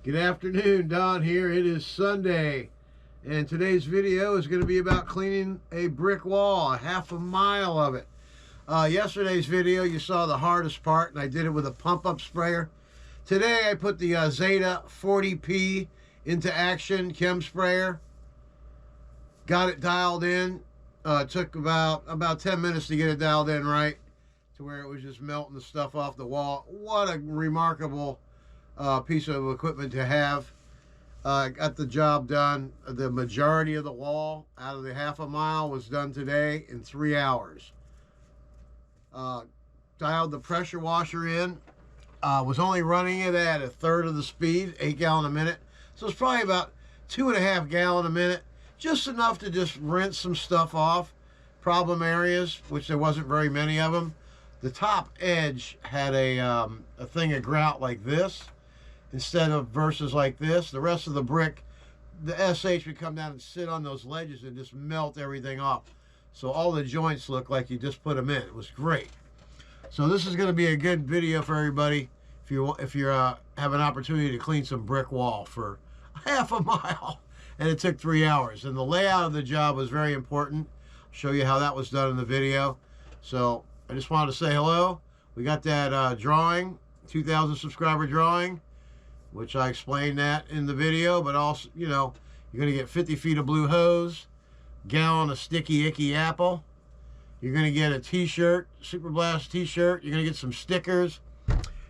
Good afternoon, Don here. It is Sunday, and today's video is going to be about cleaning a brick wall, a half a mile of it. Yesterday's video, you saw the hardest part, and I did it with a pump-up sprayer. Today, I put the Zeta 40P into action chem sprayer. Got it dialed in. It took about 10 minutes to get it dialed in right, to where it was just melting the stuff off the wall. What a remarkable piece of equipment to have. Got the job done. The majority of the wall out of the half a mile was done today in 3 hours. Dialed the pressure washer in. Was only running it at a third of the speed, 8 gallons a minute. So it's probably about 2.5 gallons a minute. Just enough to just rinse some stuff off. Problem areas, which there wasn't very many of them. The top edge had a thing of grout like this, instead of versus like this. The rest of the brick, the SH would come down and sit on those ledges and just melt everything off. So all the joints look like you just put them in. It was great. So this is going to be a good video for everybody if you have an opportunity to clean some brick wall for half a mile. And it took 3 hours. And the layout of the job was very important. I'll show you how that was done in the video. So I just wanted to say hello. We got that drawing, 2,000 subscriber drawing, which I explained that in the video. But also, you know, you're going to get 50 feet of blue hose, gallon of sticky icky apple. You're going to get a t-shirt, Super Blast t-shirt. You're going to get some stickers.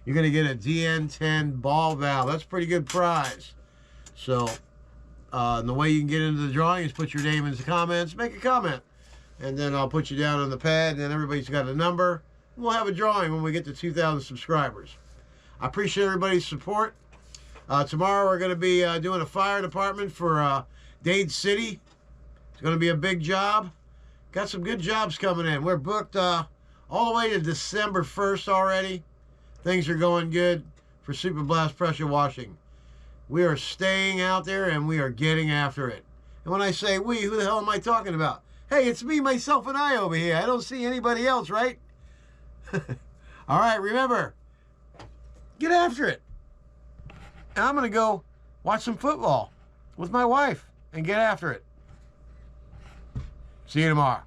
You're going to get a DN10 ball valve. That's a pretty good prize. So and the way you can get into the drawing is put your name in the comments, make a comment, and then I'll put you down on the pad, and then everybody's got a number. We'll have a drawing when we get to 2,000 subscribers. I appreciate everybody's support. Tomorrow we're going to be doing a fire department for Dade City. It's going to be a big job. Got some good jobs coming in. We're booked all the way to December 1st already. Things are going good for Super Blast pressure washing. We are staying out there and we are getting after it. And when I say we, who the hell am I talking about? Hey, it's me, myself, and I over here. I don't see anybody else, right? All right, remember, get after it. And I'm going to go watch some football with my wife and get after it. See you tomorrow.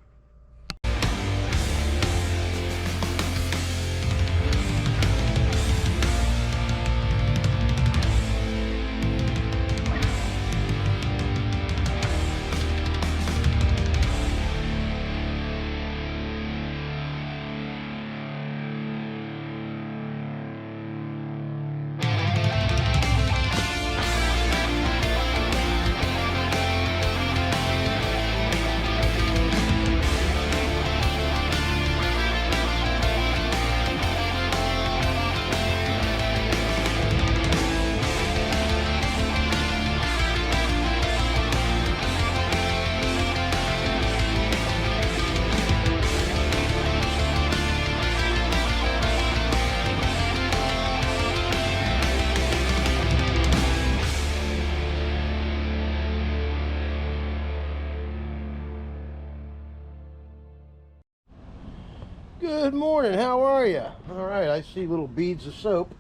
Good morning, how are you? All right, I see little beads of soap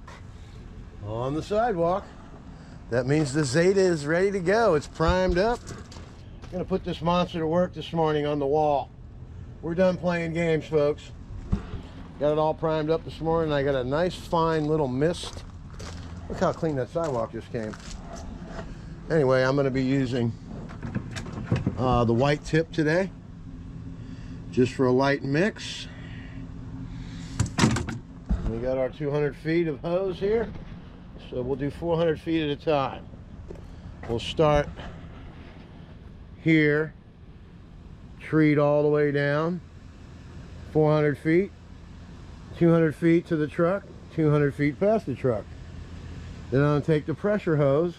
on the sidewalk. That means the Zeta is ready to go. It's primed up. I'm gonna put this monster to work this morning on the wall. We're done playing games, folks. Got it all primed up this morning. I got a nice fine little mist. Look how clean that sidewalk just came. Anyway, I'm gonna be using the white tip today, just for a light mix. We got our 200 feet of hose here, so we'll do 400 feet at a time. We'll start here, treat all the way down, 400 feet, 200 feet to the truck, 200 feet past the truck. Then I'm going to take the pressure hose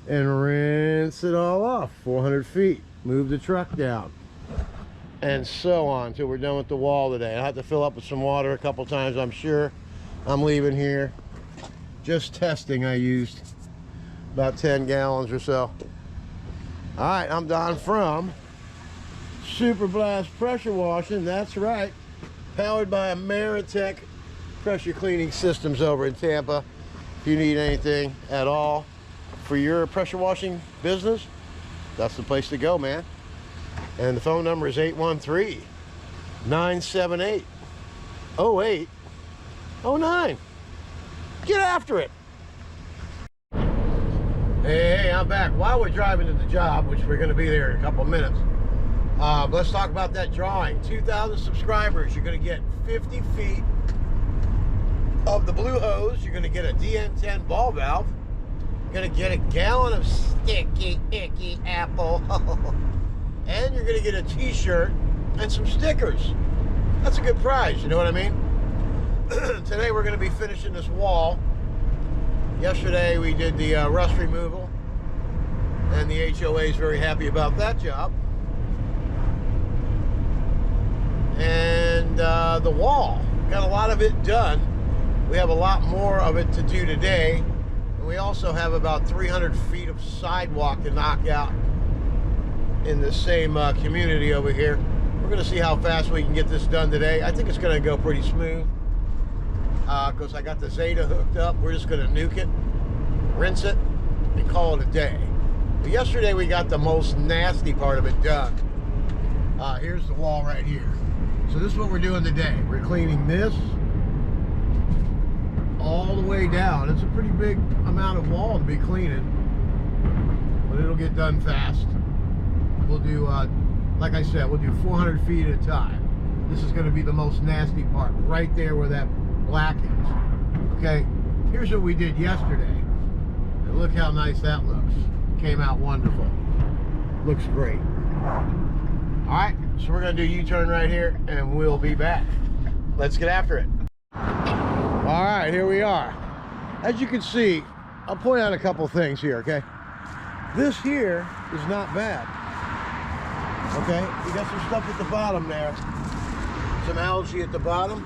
and rinse it all off, 400 feet, move the truck down, and so on until we're done with the wall today. I have to fill up with some water a couple times, I'm sure. I'm leaving here. Just testing, I used about 10 gallons or so. All right, I'm Don from Super Blast Pressure Washing. That's right. Powered by Ameritech Pressure Cleaning Systems over in Tampa. If you need anything at all, for your pressure washing business, that's the place to go, man. And the phone number is 813-978-0809. Get after it. Hey, I'm back. While we're driving to the job, which we're going to be there in a couple of minutes, let's talk about that drawing. 2,000 subscribers, you're going to get 50 feet of the blue hose. You're going to get a DN10 ball valve. You're going to get a gallon of sticky, icky apple. And you're going to get a t-shirt and some stickers. That's a good prize, you know what I mean? Today we're going to be finishing this wall. Yesterday we did the rust removal, and the HOA is very happy about that job. And the wall, got a lot of it done. We have a lot more of it to do today, and we also have about 300 feet of sidewalk to knock out in the same community over here. We're going to see how fast we can get this done today. I think it's going to go pretty smooth because I got the Zeta hooked up. We're just going to nuke it, rinse it, and call it a day. But yesterday we got the most nasty part of it done. Here's the wall right here. So this is what we're doing today. We're cleaning this all the way down. It's a pretty big amount of wall to be cleaning, but it'll get done fast. We'll do, like I said, we'll do 400 feet at a time. This is going to be the most nasty part, right there where that black is. Okay, here's what we did yesterday. And look how nice that looks. Came out wonderful. Looks great. All right, so we're going to do U-turn right here, and we'll be back. Let's get after it. All right, here we are. As you can see, I'll point out a couple things here, okay? This here is not bad. Okay, you got some stuff at the bottom there. Some algae at the bottom.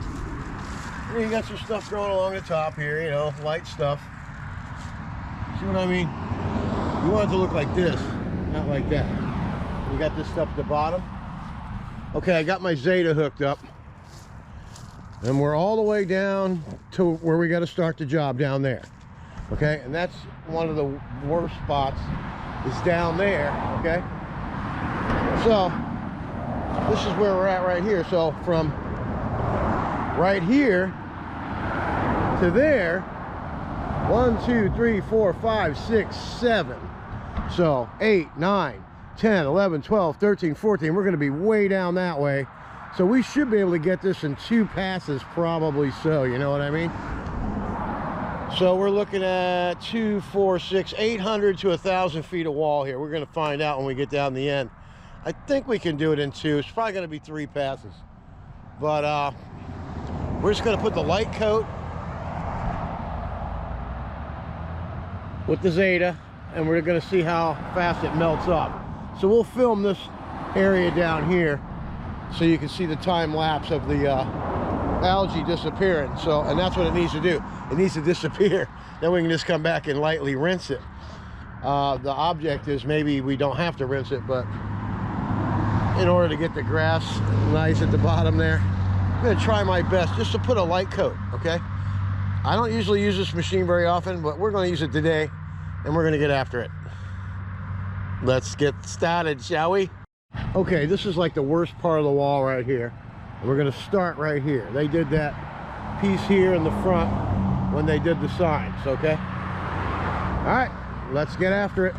And you got some stuff growing along the top here, you know, light stuff. See what I mean? You want it to look like this, not like that. You got this stuff at the bottom. Okay, I got my Zeta hooked up. And we're all the way down to where we got to start the job down there. Okay, and that's one of the worst spots is down there, okay? So, this is where we're at right here. So, from right here to there, 1, 2, 3, 4, 5, 6, 7. So, 8, 9, 10, 11, 12, 13, 14. We're going to be way down that way. So, we should be able to get this in 2 passes, probably so. You know what I mean? So, we're looking at 2, 4, 6, 800 to 1,000 feet of wall here. We're going to find out when we get down the end. I think we can do it in 2. It's probably going to be 3 passes. But we're just going to put the light coat with the Zeta, and we're going to see how fast it melts up. So we'll film this area down here so you can see the time lapse of the algae disappearing. So, and that's what it needs to do. It needs to disappear. Then we can just come back and lightly rinse it. The object is maybe we don't have to rinse it, but in order to get the grass nice at the bottom there, I'm going to try my best just to put a light coat, okay? I don't usually use this machine very often, but we're going to use it today, and we're going to get after it. Let's get started, shall we? Okay, this is like the worst part of the wall right here. And we're going to start right here. They did that piece here in the front when they did the signs, okay? All right, let's get after it.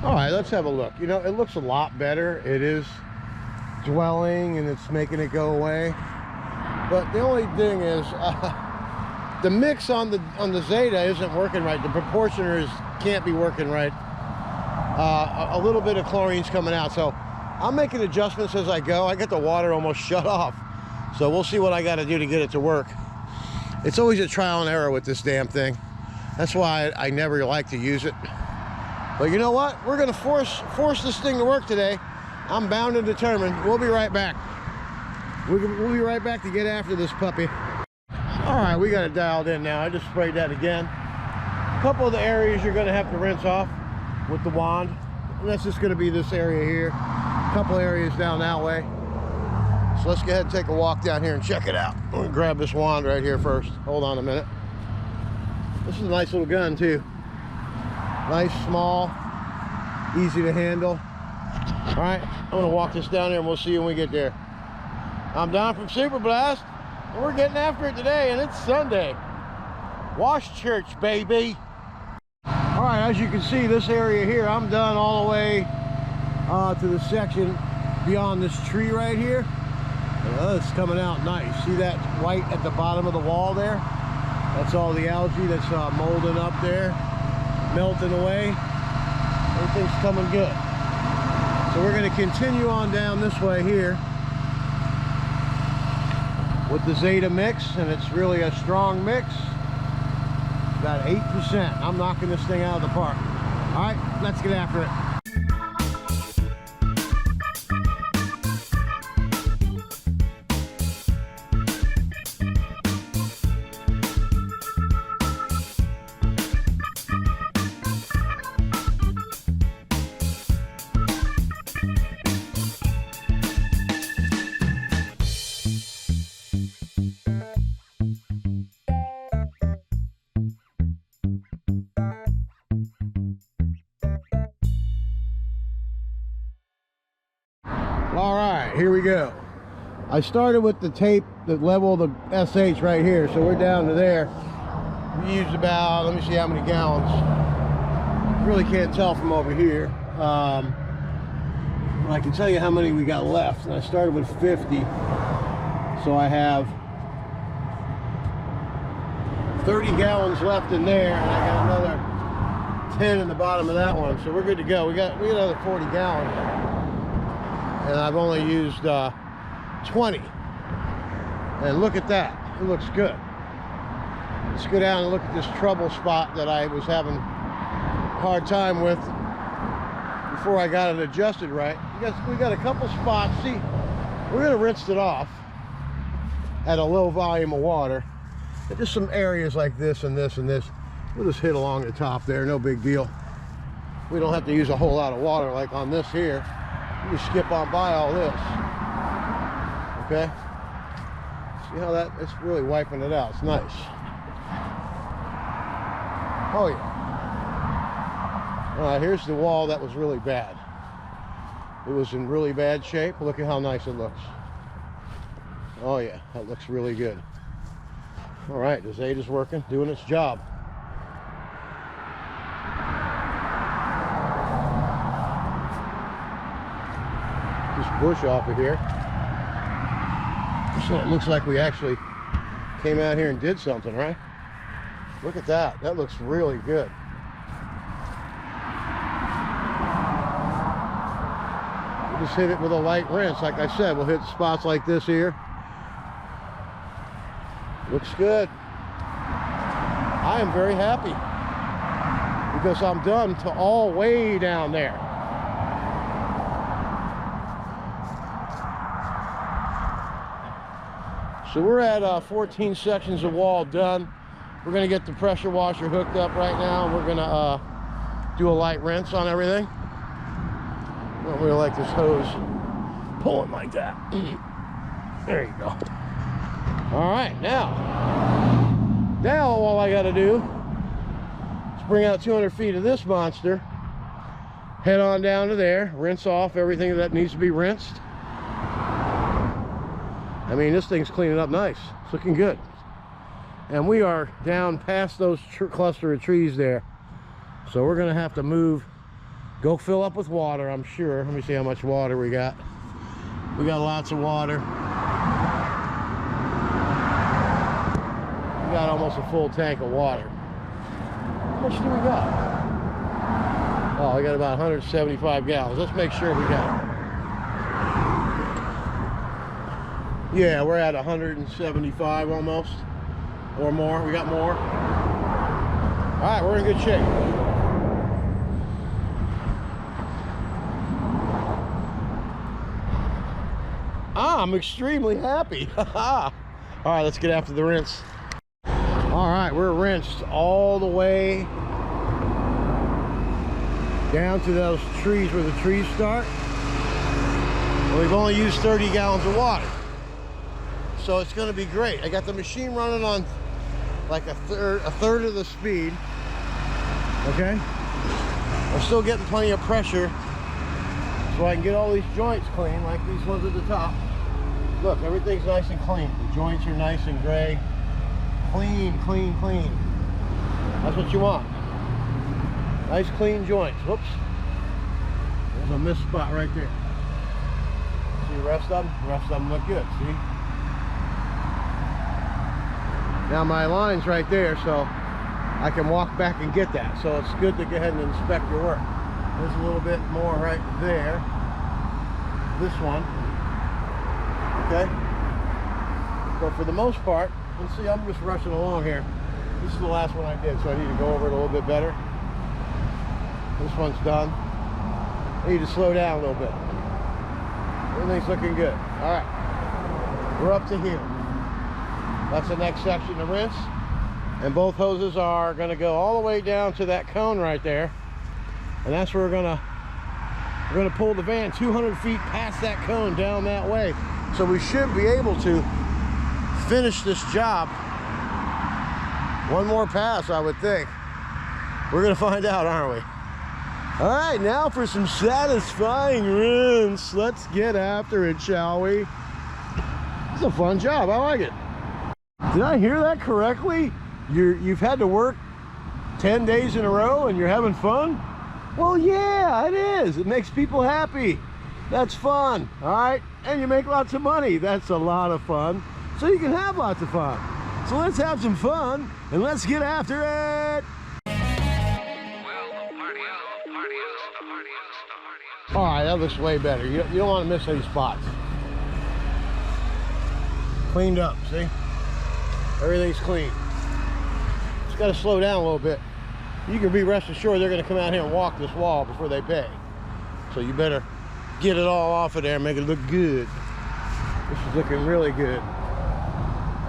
All right, let's have a look. You know, it looks a lot better. It is dwelling and it's making it go away. But the only thing is, the mix on the Zeta isn't working right. The proportioners can't be working right. A little bit of chlorine's coming out, so I'm making adjustments as I go. I get the water almost shut off, So we'll see what I got to do to get it to work. It's always a trial and error with this damn thing. That's why I never like to use it. But you know what? We're going to force this thing to work today. I'm bound and determined. We'll be right back. We'll be right back to get after this puppy. All right, we got it dialed in now. I just sprayed that again. A couple of the areas you're going to have to rinse off with the wand. And that's just going to be this area here. A couple areas down that way. So let's go ahead and take a walk down here and check it out. I'm going to grab this wand right here first. Hold on a minute. This is a nice little gun too. Nice, small, easy to handle. All right, I'm going to walk this down there and we'll see you when we get there. I'm Don from Super Blast, and we're getting after it today, and it's Sunday. Wash church, baby. All right, as you can see, this area here, I'm done all the way to the section beyond this tree right here. It's coming out nice. See that white at the bottom of the wall there? That's all the algae that's molding up there, melting away. Everything's coming good. So we're going to continue on down this way here with the Zeta mix, and it's really a strong mix. About 8%. I'm knocking this thing out of the park. All right, let's get after it. All right, here we go. I started with the tape that level the SH right here, so we're down to there. We used about, let me see how many gallons. Really can't tell from over here. But I can tell you how many we got left. And I started with 50, so I have 30 gallons left in there, and I got another 10 in the bottom of that one, so we're good to go. We got another 40 gallons. And I've only used 20. And look at that, it looks good. Let's go down and look at this trouble spot that I was having a hard time with before I got it adjusted right. We got a couple spots. See, we're gonna rinse it off at a low volume of water. And just some areas like this and this and this. We'll just hit along the top there, no big deal. We don't have to use a whole lot of water like on this here. You skip on by all this. Okay, see how it's really wiping it out. It's nice. Oh yeah. All right, here's the wall that was really bad. It was in really bad shape. Look at how nice it looks. Oh yeah, that looks really good. All right, the Zeta's working, doing its job. Bush off of here, so it looks like we actually came out here and did something, right? Look at that. That looks really good. We'll just hit it with a light rinse. Like I said, we'll hit spots like this here. Looks good. I am very happy because I'm done to all way down there. So we're at 14 sections of wall done. We're gonna get the pressure washer hooked up right now, and we're gonna do a light rinse on everything. I don't really like this hose pulling like that. There you go. All right, now all I gotta do is bring out 200 feet of this monster, head on down to there, rinse off everything that needs to be rinsed. I mean, this thing's cleaning up nice. It's looking good. And we are down past those cluster of trees there. So we're gonna have to move, go fill up with water, I'm sure. Let me see how much water we got. We got lots of water. We got almost a full tank of water. How much do we got? Oh, we got about 175 gallons. Let's make sure we got it. Yeah, we're at 175 almost, or more. We got more. All right, we're in good shape. I'm extremely happy. All right, let's get after the rinse. All right, we're rinsed all the way down to those trees where the trees start. And we've only used 30 gallons of water. So it's gonna be great. I got the machine running on like a third of the speed. Okay? I'm still getting plenty of pressure so I can get all these joints clean, like these ones at the top. Look, everything's nice and clean. The joints are nice and gray. Clean, clean, clean. That's what you want. Nice clean joints. Whoops. There's a missed spot right there. See the rest of them? The rest of them look good, see? Now my line's right there, so I can walk back and get that. So it's good to go ahead and inspect your work. There's a little bit more right there. This one. Okay? But for the most part, and see, I'm just rushing along here. This is the last one I did, so I need to go over it a little bit better. This one's done. I need to slow down a little bit. Everything's looking good. All right, we're up to here. That's the next section to rinse. And both hoses are gonna go all the way down to that cone right there. And that's where we're gonna pull the van 200 feet past that cone down that way. So we should be able to finish this job. One more pass, I would think. We're gonna find out, aren't we? All right, now for some satisfying rinse. Let's get after it, shall we? It's a fun job, I like it. Did I hear that correctly? You've had to work 10 days in a row and you're having fun? Well, yeah, it is. It makes people happy. That's fun, all right? And you make lots of money. That's a lot of fun. So you can have lots of fun. So let's have some fun and let's get after it. All right, that looks way better. You don't want to miss any spots. Cleaned up, see? Everything's clean. Just got to slow down a little bit. You can be rest assured they're going to come out here and walk this wall before they pay. So you better get it all off of there and make it look good. This is looking really good.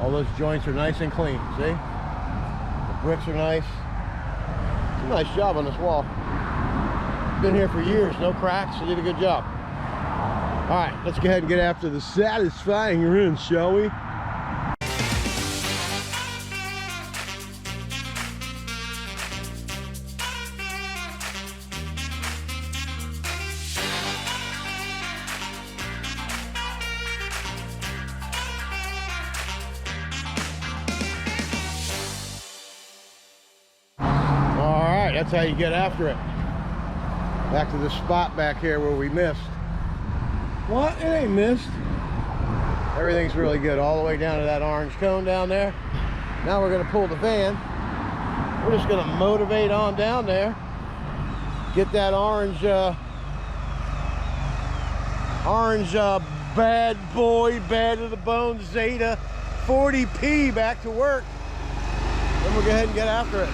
All those joints are nice and clean, see? The bricks are nice. It's a nice job on this wall. Been here for years, no cracks. You did a good job. All right, let's go ahead and get after the satisfying rinse, shall we? That's how you get after it. Back to the spot back here where we missed. What? It ain't missed. Everything's really good all the way down to that orange cone down there. Now we're going to pull the van. We're just going to motivate on down there. Get that orange bad boy, bad to the bone Zeta 40P back to work. Then we'll go ahead and get after it.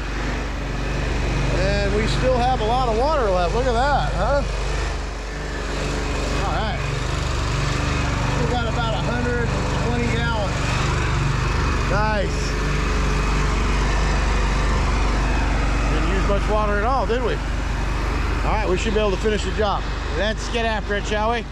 And we still have a lot of water left. Look at that, huh? All right. Still got about 120 gallons. Nice. Didn't use much water at all, did we? All right, we should be able to finish the job. Let's get after it, shall we?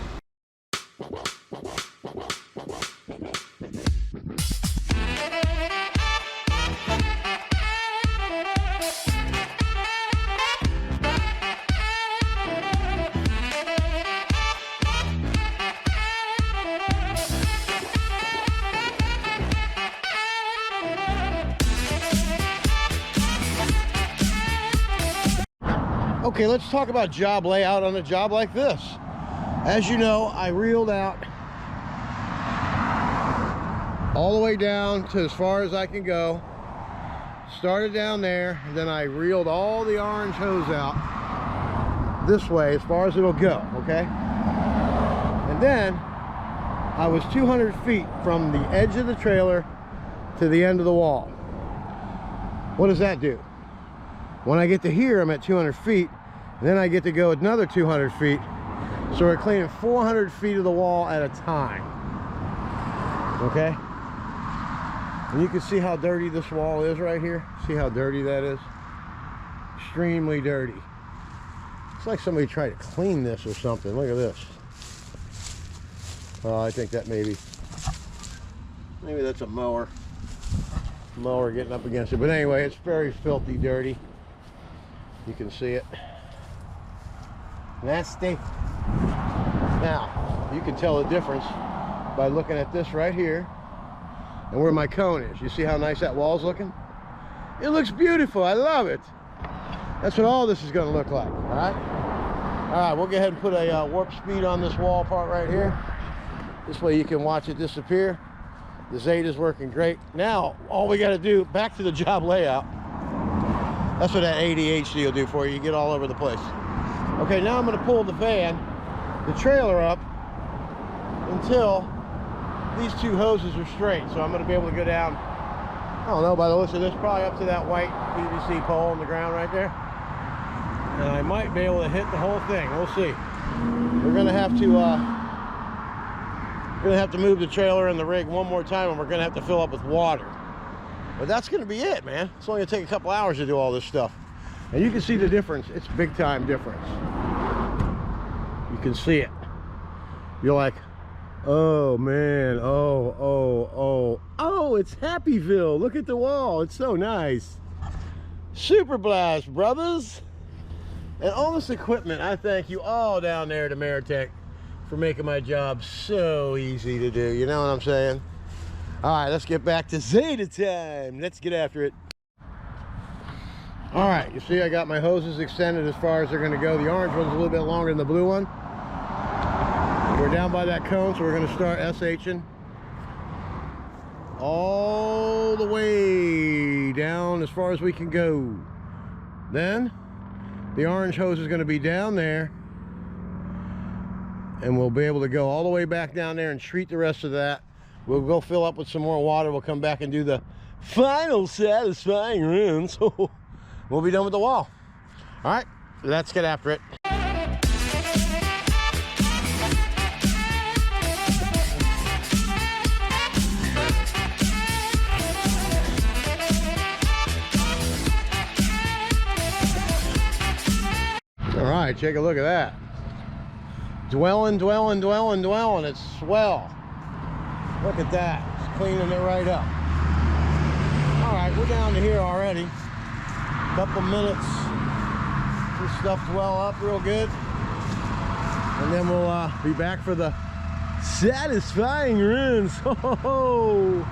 Okay, let's talk about job layout on a job like this. As you know, I reeled out all the way down to as far as I can go. Started down there, and then I reeled all the orange hose out this way as far as it'll go, okay? And then I was 200 feet from the edge of the trailer to the end of the wall. What does that do? When I get to here, I'm at 200 feet, and then I get to go another 200 feet. So we're cleaning 400 feet of the wall at a time. Okay? And you can see how dirty this wall is right here. See how dirty that is? Extremely dirty. It's like somebody tried to clean this or something. Look at this. Oh, I think that maybe that's a mower getting up against it. But anyway, it's very filthy dirty. You can see it. Nasty. Now, you can tell the difference by looking at this right here and where my cone is. You see how nice that wall's looking? It looks beautiful. I love it. That's what all this is going to look like. All right, we'll go ahead and put a warp speed on this wall part right here. This way you can watch it disappear. The Zeta's working great. Now, all we got to do, back to the job layout. That's what that ADHD will do for you. You get all over the place. Okay, now I'm going to pull the trailer up until these two hoses are straight. So I'm going to be able to go down, I don't know, by the looks of this, probably up to that white PVC pole in the ground right there. And I might be able to hit the whole thing. We'll see. We're going to have to move the trailer and the rig one more time, and we're going to have to fill up with water. But that's going to be it, man. It's only going to take a couple hours to do all this stuff. And you can see the difference. It's big time difference. You can see it. You're like, oh man, oh, it's Happyville. Look at the wall. It's so nice. Super blast, brothers. And all this equipment, I thank you all down there at Ameritech for making my job so easy to do. You know what I'm saying? All right, let's get back to Zeta time. Let's get after it. All right, you see I got my hoses extended as far as they're going to go. The orange one's a little bit longer than the blue one. We're down by that cone, so we're going to start SHing all the way down as far as we can go. Then the orange hose is going to be down there, and we'll be able to go all the way back down there and treat the rest of that. We'll go fill up with some more water. We'll come back and do the final satisfying rinse. We'll be done with the wall. All right, let's get after it. All right, take a look at that. Dwelling. It's swell. Look at that. It's cleaning it right up. All right, we're down to here already. Couple minutes. This stuff dwell up real good. And then we'll be back for the satisfying rinse. Oh.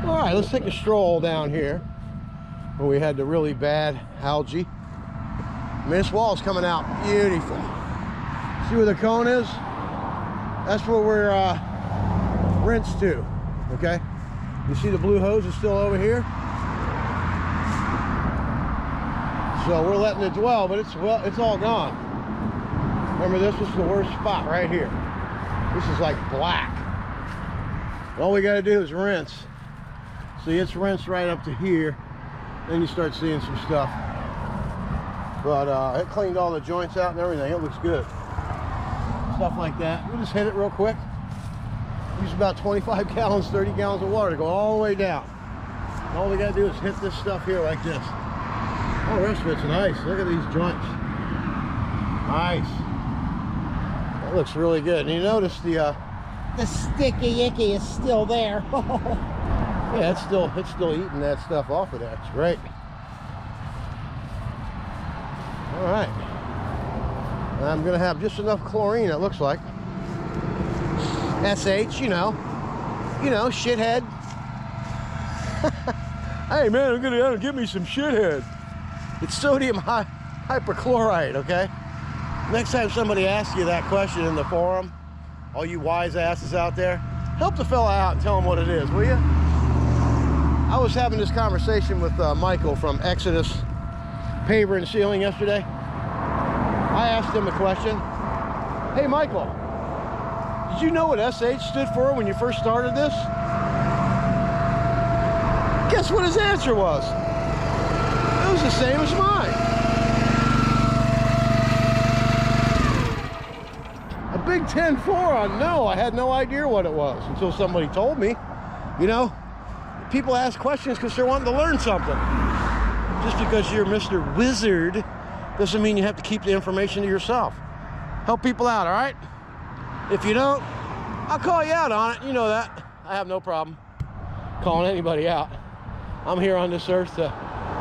Alright, let's take a stroll down here where we had the really bad algae. I mean, this wall's coming out beautiful. See where the cone is? That's where we're rinsed to. Okay? You see the blue hose is still over here? So we're letting it dwell, but it's all gone. Remember, this was the worst spot right here. This is like black. All we got to do is rinse. See, it's rinsed right up to here. Then you start seeing some stuff. But it cleaned all the joints out and everything. It looks good. Stuff like that. We'll just hit it real quick. Use about 25 gallons, 30 gallons of water to go all the way down. And all we got to do is hit this stuff here like this. Oh, the rest of it's nice. Look at these joints. Nice. That looks really good. And you notice the sticky icky is still there. Yeah, it's still eating that stuff off of that. It's great. All right. I'm gonna have just enough chlorine, it looks like. SH, you know, shithead. Hey man, I'm gonna give me some shithead. It's sodium hypochlorite, okay? Next time somebody asks you that question in the forum, all you wise asses out there, help the fella out and tell him what it is, will you? I was having this conversation with Michael from Exodus Paver and Sealing yesterday. I asked him a question. Hey Michael, did you know what SH stood for when you first started this? Guess what his answer was? It was the same as mine. A big 10-4 on no. I had no idea what it was until somebody told me. You know, people ask questions because they're wanting to learn something. Just because you're Mr. Wizard doesn't mean you have to keep the information to yourself. Help people out, all right? If you don't, I'll call you out on it. You know that. I have no problem calling anybody out. I'm here on this earth to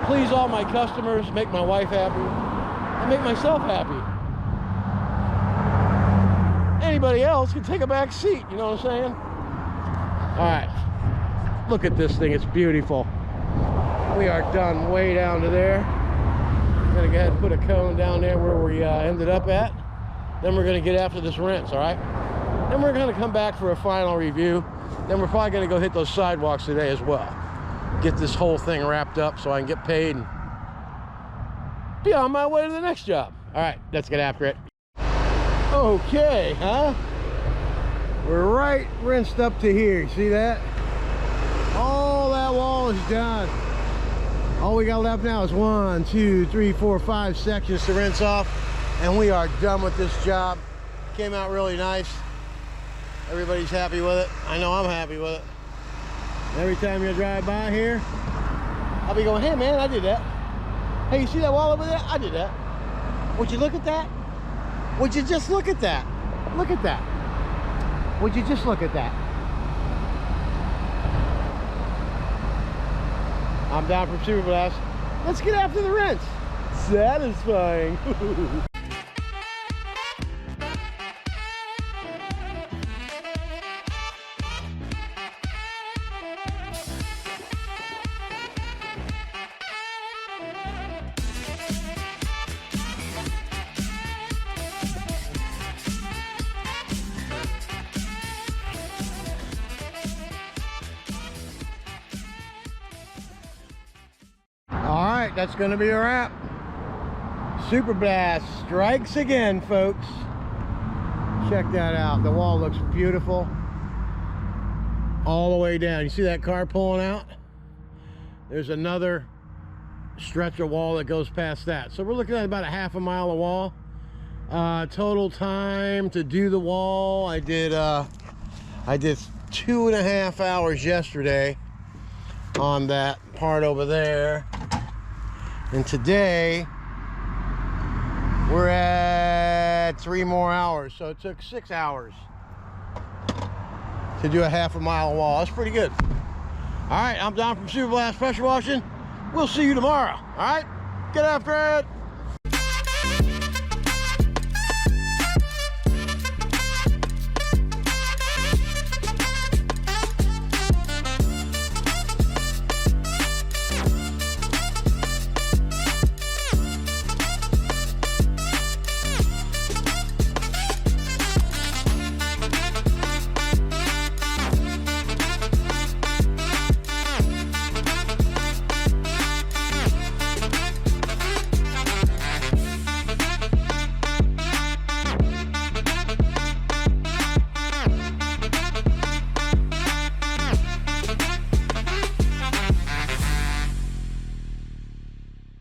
please all my customers, make my wife happy, and make myself happy. Anybody else can take a back seat, you know what I'm saying? All right, look at this thing, it's beautiful. We are done way down to there. I'm gonna go ahead and put a cone down there where we ended up at. Then we're gonna get after this rinse, all right? Then we're gonna come back for a final review. Then we're probably gonna go hit those sidewalks today as well. Get this whole thing wrapped up so I can get paid and be on my way to the next job. All right, let's get after it. Okay, huh? We're right rinsed up to here. See that? All that wall is done. All we got left now is 1, 2, 3, 4, 5 sections to rinse off, and we are done with this job. Came out really nice. Everybody's happy with it. I know I'm happy with it. Every time you drive by here, I'll be going, hey man, I did that. Hey, you see that wall over there? I did that. Would you look at that? Would you just look at that? Look at that. Would you just look at that? I'm down from Super Blast. Let's get after the rinse. Satisfying. Alright, that's going to be a wrap. Super Blast strikes again, folks. Check that out. The wall looks beautiful. All the way down. You see that car pulling out? There's another stretch of wall that goes past that. So we're looking at about a half a mile of wall. Total time to do the wall, I did 2.5 hours yesterday on that part over there. And today we're at 3 more hours, so it took 6 hours to do a half a mile wall. That's pretty good. All right, I'm down from Super Blast Pressure Washing. We'll see you tomorrow. All right, get after it.